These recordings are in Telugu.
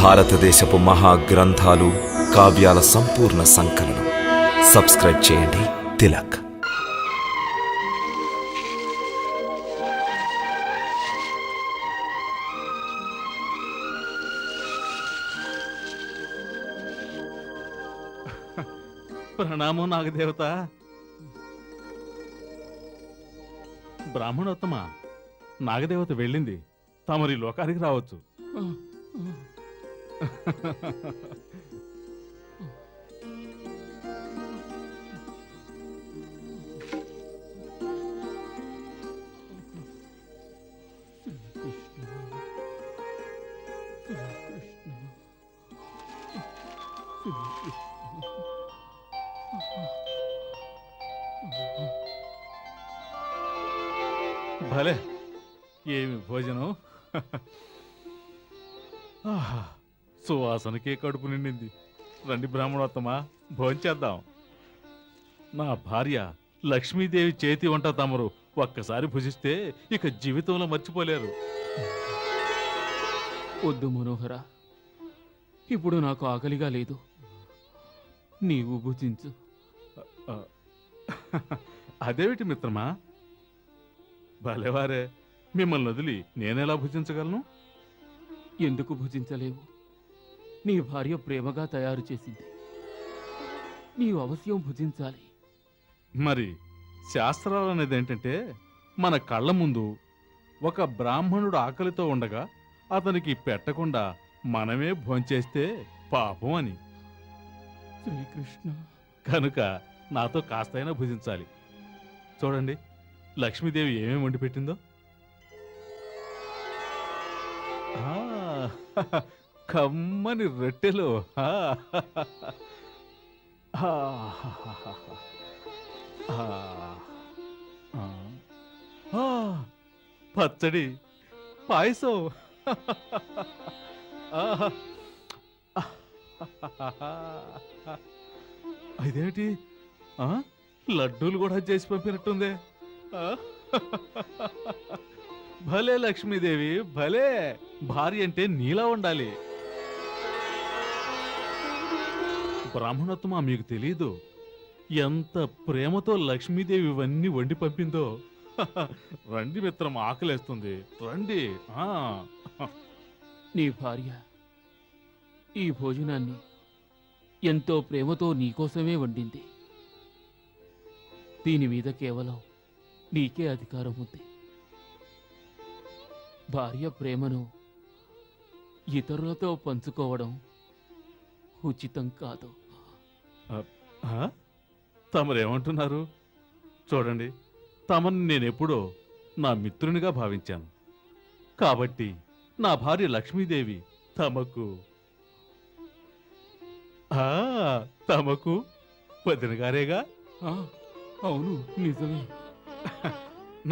భారతదేశపు మహాగ్రంథాలు, కావ్యాల సంపూర్ణ సంకలనం. సబ్స్క్రైబ్ చేయండి తిలక్. ప్రణామం నాగదేవత. బ్రాహ్మణోత్తమ, నాగదేవత వెళ్ళింది. తమరి లోకానికి రావచ్చు. భలే, ఏమి భోజనం! సువాసనకే కడుపు నిండింది. రండి బ్రాహ్మణోత్తమ, భోంచేద్దాం. నా భార్య లక్ష్మీదేవి చేతి వంట తమరు ఒక్కసారి భుజిస్తే ఇక జీవితంలో మర్చిపోలేరు. వద్దు మనోహర, ఇప్పుడు నాకు ఆకలిగా లేదు. నీవు భుజించు. అదేమిటి మిత్రమా, భలేవారే! మిమ్మల్ని వదిలి నేనెలా భుజించగలను? ఎందుకు భుజించలేవు? నీ భార్య ప్రేమగా తయారు చేసింది. నీవు అవశ్యం భుజించాలి. మరి శాస్త్రాలు అనేది ఏంటంటే, మన కళ్ళ ముందు ఒక బ్రాహ్మణుడు ఆకలితో ఉండగా అతనికి పెట్టకుండా మనమే భోంచేస్తే పాపం అని. శ్రీకృష్ణ, కనుక నాతో కాస్తైనా భుజించాలి. చూడండి, లక్ష్మీదేవి ఏమేమి వండి పెట్టిందో. కమ్మని రొట్టెలు, పచ్చడి, పాయసం, ఇదేమిటి, లడ్డూలు కూడా చేసి పంపినట్టుందే. భలే లక్ష్మీదేవి, భలే! భార్య అంటే నీలా ఉండాలి. బ్రాహ్మణోత్తమ, మీకు తెలీదు ఎంత ప్రేమతో లక్ష్మీదేవి ఇవన్నీ వండి పంపిందో. రండి మిత్రం, ఆకలేస్తుంది, రండి. నీ భార్య ఈ భోజనాన్ని ఎంతో ప్రేమతో నీకోసమే వండింది. దీని మీద కేవలం నీకే అధికారం ఉంది. భార్య ప్రేమను ఇతరులతో పంచుకోవడం ఉచితం కాదు. తమరేమంటున్నారు? చూడండి, తమను నేనెప్పుడో నా మిత్రునిగా భావించాను. కాబట్టి నా భార్య లక్ష్మీదేవి తమకు తమకు వదినగారేగా. అవును, నిజమే.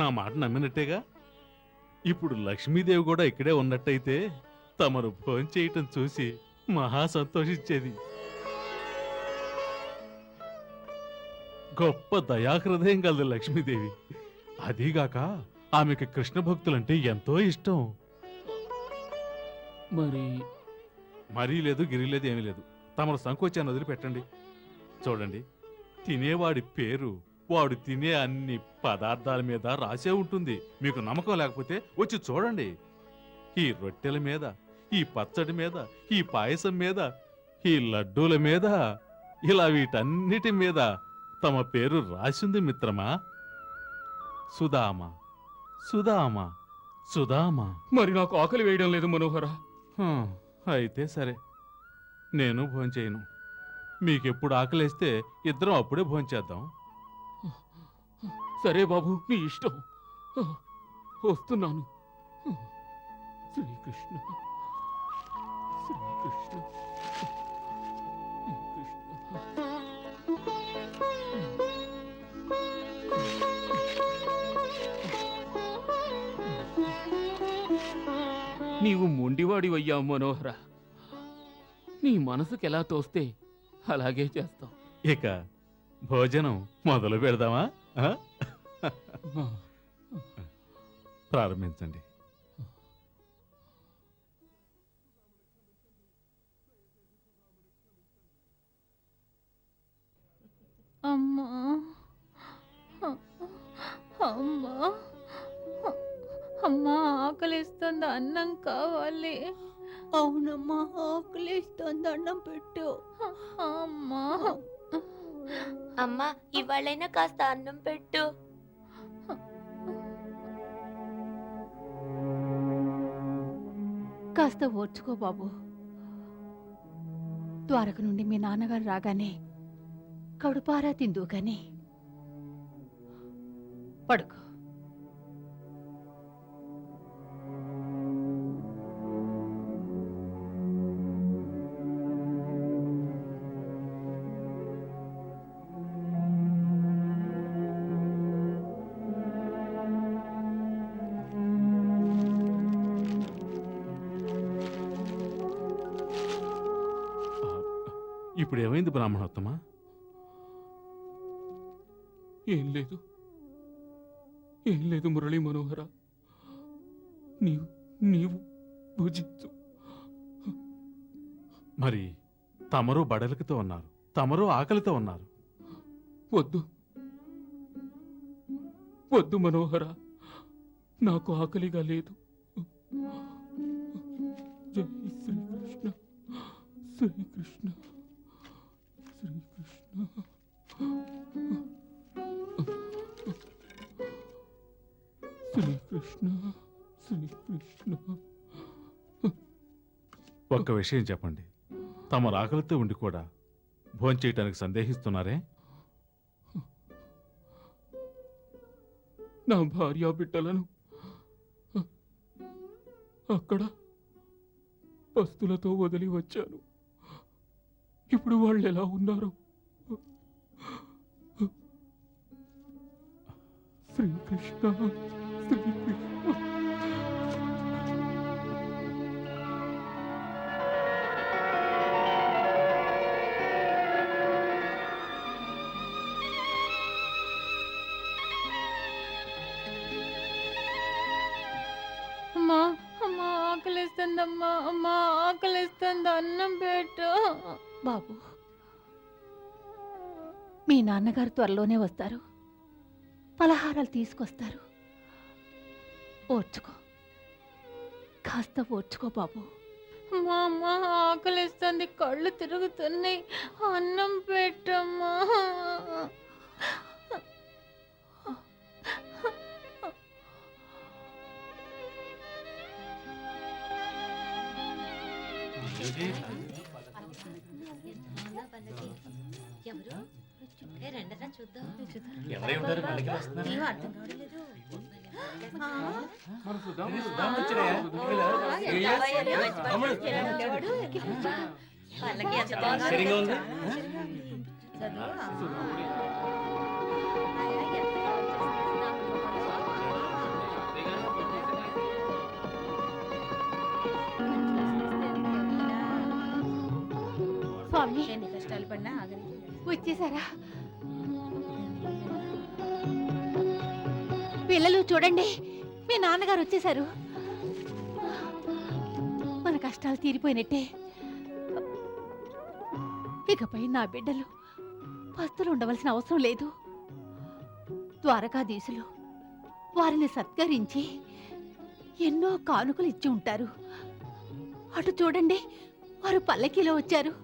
నా మాట నమ్మినట్టేగా. ఇప్పుడు లక్ష్మీదేవి కూడా ఇక్కడే ఉన్నట్టయితే తమరు భోంచేయటం చూసి మహా సంతోషించేది. గొప్ప దయాహృదయం కలదు లక్ష్మీదేవి. అదీగాక ఆమెకి కృష్ణ భక్తులంటే ఎంతో ఇష్టం. మరీ లేదు, గిరి లేదు, ఏమీ లేదు. తమరు సంకోచాన్ని వదిలిపెట్టండి. చూడండి, తినేవాడి పేరు వాడు తినే అన్ని పదార్థాల మీద రాసే ఉంటుంది. మీకు నమ్మకం లేకపోతే వచ్చి చూడండి. ఈ రొట్టెల మీద, ఈ పచ్చడి మీద, ఈ పాయసం మీద, ఈ లడ్డూల మీద, ఇలా వీటన్నిటి మీద తమ పేరు రాసింది మిత్రమా. సుధామ, సుధామ, సుధామ. మరి నాకు ఆకలి వేయడం లేదు మనోహర. అయితే సరే, నేను భోంచేయను. మీకెప్పుడు ఆకలేస్తే ఇద్దరం అప్పుడే భోంచేద్దాం. సరే బాబు, నీ ఇష్టం. వస్తున్నాను. శ్రీకృష్ణ, శ్రీకృష్ణ, నీవు మొండివాడివయ్యావు మనోహర. నీ మనసుకెలా తోస్తే అలాగే చేస్తావు. ఇక భోజనం మొదలు పెడదామా? ప్రారంభించండి. అమ్మా అమ్మా అమ్మా ఆకలిస్తుంది, అన్నం కావాలి. అవునమ్మా, ఆకలిస్తోంది, అన్నం పెట్టు. అమ్మా అమ్మా ఇవాళైనా కాస్త అన్నం పెట్టు. కాస్త ఓర్చుకో బాబు. ద్వారక నుండి మీ నాన్నగారు రాగానే కడుపారా తిందు కానీ పడుకో. ఇప్పుడు ఏమైంది బ్రాహ్మణోత్తమా? ఏం లేదు, ఏం లేదు మురళీ మనోహర. నీవు భుజించు. మరి తమరు బడలికతో ఉన్నారు, తమరు ఆకలితో ఉన్నారు. వద్దు వద్దు మనోహర, నాకు ఆకలిగా లేదు. జై శ్రీకృష్ణ, శ్రీకృష్ణ, శ్రీకృష్ణ. శ్రీకృష్ణ, శ్రీకృష్ణ. ఒక్క విషయం చెప్పండి, తమరు ఆకలితో ఉండి కూడా భోంచేయటానికి సందేహిస్తున్నారే? నా భార్యా బిడ్డలను అక్కడ పస్తులతో వదిలి వచ్చాను. ఇప్పుడు వాళ్ళు ఎలా ఉన్నారు? శ్రీకృష్ణ, శ్రీకృష్ణ. అమ్మా అమ్మా ఆకలిస్తుందమ్మా, అమ్మా ఆకలిస్తుంది, అన్నం పెట్టు. బాబు, మీ నాన్నగారు త్వరలోనే వస్తారు, పలహారాలు తీసుకొస్తారు. ఓర్చుకో, కాస్త ఓర్చుకో బాబు. మా అమ్మ ఆకలిస్తుంది, కళ్ళు తిరుగుతున్నాయి, అన్నం పెట్టమ్మా. స్వామి, ఎన్ని కష్టాలు పడినా ఆగని వచ్చేసారా? పిల్లలు చూడండి, మీ నాన్నగారు వచ్చేసారు. మన కష్టాలు తీరిపోయినట్టే. ఇకపై నా బిడ్డలు పస్తులు ఉండవలసిన అవసరం లేదు. ద్వారకాధీశులు వారిని సత్కరించి ఎన్నో కానుకలు ఇచ్చి ఉంటారు. అటు చూడండి, వారు పల్లకీలో వచ్చారు.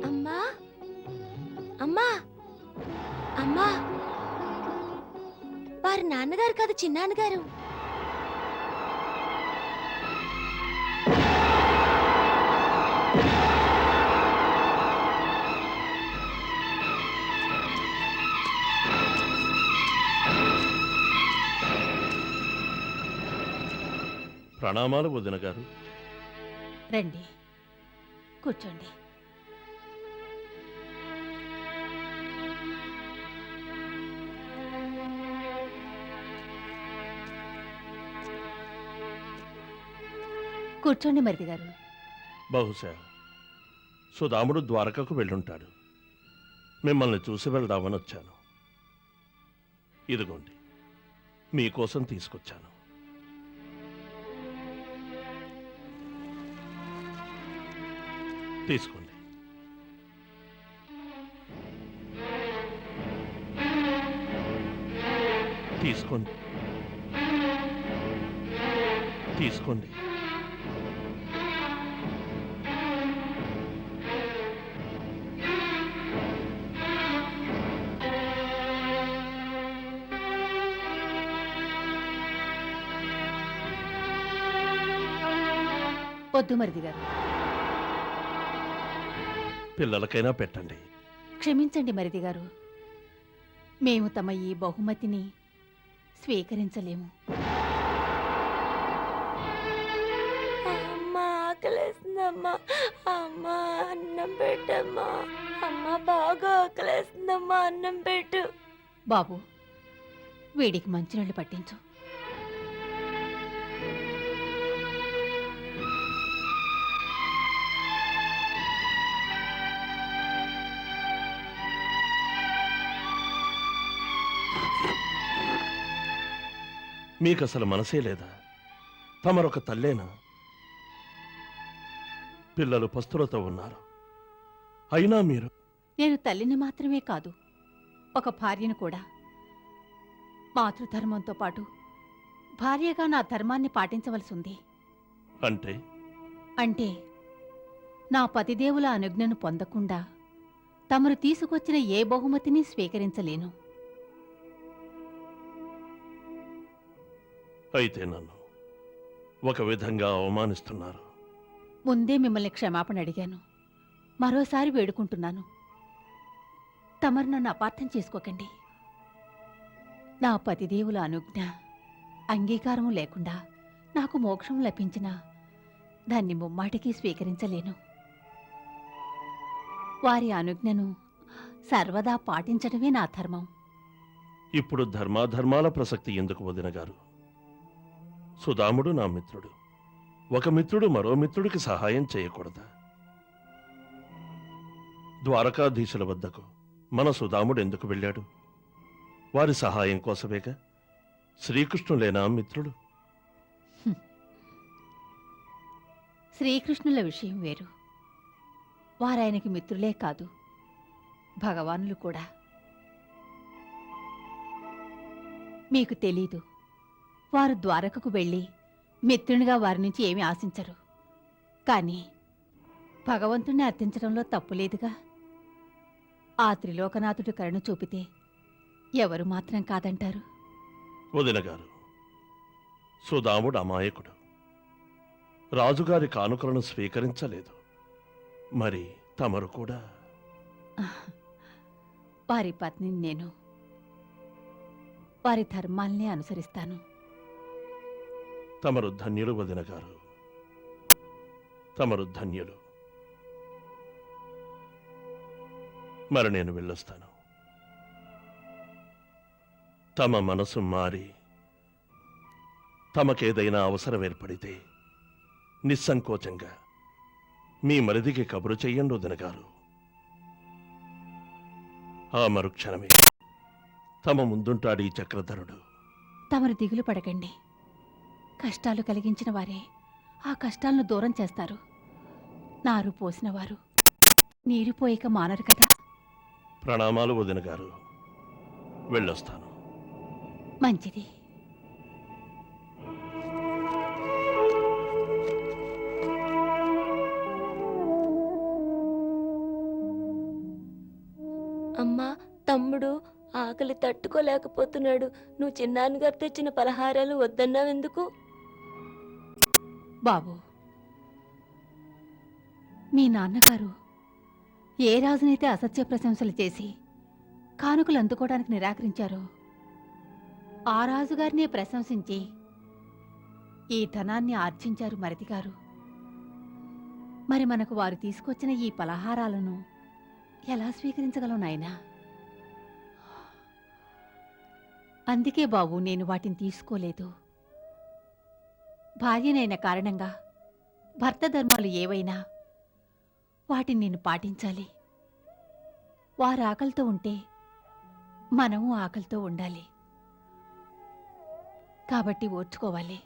అమ్మా అమ్మా అమ్మా, వారి నాన్నగారు కాదు, చిన్నాన్నగారు. ప్రణామాలు వదిన గారు. రండి, కూర్చోండి. కూర్చోండి మరిది గారు. బహుశా సుధాముడు ద్వారకకు వెళ్ళుంటాడు. మిమ్మల్ని చూసి వెళ్దామని వచ్చాను. ఇదిగోండి, మీకోసం తీసుకొచ్చాను. తీసుకోండి. తీసుకోండి. తీసుకోండి. వద్దు మరిది గారు. పిల్లలకైనా పెట్టండి. క్షమించండి మరిది గారు. మేము తమ ఈ బహుమతిని స్వీకరించలేము. అమ్మా ఆకలేస్తుందమ్మా. అమ్మా అన్నం పెట్టమ్మా. అమ్మా బాగా ఆకలేస్తుందమ్మా, అన్నం పెట్టు. బాబు, వీడికి మంచినీళ్ళు పట్టించు. మీకు అసలు మనసే లేదా? తమరొక తల్లేనా? పిల్లలు పస్తులతో ఉన్నారు, అయినా మీరు... నేను తల్లిని మాత్రమే కాదు, ఒక భార్యను కూడా. మాతృధర్మంతో పాటు భార్యగా నా ధర్మాన్ని పాటించవలసి ఉంది. అంటే అంటే నా పతిదేవుల అనుజ్ఞను పొందకుండా తమరు తీసుకొచ్చిన ఏ బహుమతిని స్వీకరించలేను. అయితే నన్ను ఒక విధంగా అవమానిస్తున్నారు. ముందే మిమ్మల్ని క్షమాపణ అడిగాను, మరోసారి వేడుకుంటున్నాను. తమరు నన్ను అపార్థం చేసుకోకండి. నా పతిదేవుల అనుజ్ఞ, అంగీకారం లేకుండా నాకు మోక్షం లభించినా దాన్ని ముమ్మాటికి స్వీకరించలేను. వారి అనుజ్ఞను సర్వదా పాటించడమే నా ధర్మం. ఇప్పుడు ధర్మాధర్మాల ప్రసక్తి ఎందుకు వదిన గారు? సుదాముడు నా మిత్రుడు. ఒక మిత్రుడు మరో మిత్రుడికి సహాయం చేయకూడదా? ద్వారకాధీశుల వద్దకు మన సుదాముడు ఎందుకు వెళ్ళాడు? వారి సహాయం కోసమేగా. శ్రీకృష్ణులేనా మిత్రుడు? శ్రీకృష్ణుల విషయం వేరు. వారాయనకి మిత్రులే కాదు, భగవానులు కూడా. మీకు తెలీదు, వారు ద్వారకకు వెళ్ళి మిత్రునిగా వారి నుంచి ఏమీ ఆశించరు. కానీ భగవంతుణ్ణి అర్థించడంలో తప్పులేదుగా. ఆ త్రిలోకనాథుడు కరుణ చూపితే ఎవరు మాత్రం కాదంటారు? వదిన గారు, సుదాముడు అమాయకుడు. రాజుగారి కానుకలను స్వీకరించలేదు. మరి తమరు కూడా? వారి పత్నిని నేను. వారి ధర్మాల్ని అనుసరిస్తాను. తమరు ధన్యులు వదిన గారు, తమరు ధన్యులు. మరి నేను వెళ్ళొస్తాను. తమ మనసు మారి తమకేదైనా అవసరం ఏర్పడితే నిస్సంకోచంగా మీ మరిదికి కబురు చెయ్యండి వదిన గారు. ఆ మరుక్షణమే తమ ముందుంటాడు ఈ చక్రధరుడు. తమరు దిగులు పడకండి. కష్టాలు కలిగించిన వారే ఆ కష్టాలను దూరం చేస్తారు. నారు పోసిన వారు నీరు పోయక మానరు కదా. ప్రణామాలు వదిన గారు, వెళ్ళొస్తాను. మంచిది. అమ్మా, తమ్ముడు ఆకలి తట్టుకోలేకపోతున్నాడు. నువ్వు చిన్నాన్నగారు తెచ్చిన పలహారాలు వద్దన్నావెందుకు? బాబు, మీ నాన్నగారు ఏ రాజునైతే అసత్య ప్రశంసలు చేసి కానుకలు అందుకోవడానికి నిరాకరించారో ఆ రాజుగారినే ప్రశంసించి ఈ ధనాన్ని ఆర్జించారు మరిదిగారు. మరి మనకు వారు తీసుకొచ్చిన ఈ పలహారాలను ఎలా స్వీకరించగలం నాయనా? అందుకే బాబు నేను వాటిని తీసుకోలేదు. భార్యనైన కారణంగా భర్త ధర్మాలు ఏవైనా వాటిని నేను పాటించాలి. వారు ఆకలితో ఉంటే మనము ఆకలితో ఉండాలి. కాబట్టి ఓర్చుకోవాలి.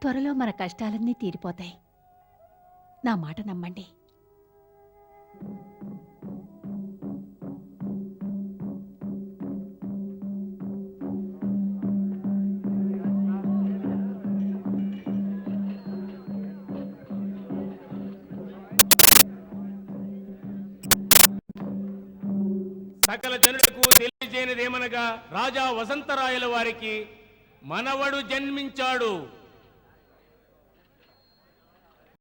త్వరలో మన కష్టాలన్నీ తీరిపోతాయి. నా మాట నమ్మండి. సకల జనులకు తెలియజేయనిదేమనగా రాజా వసంతరాయల వారికి మనవడు జన్మించాడు.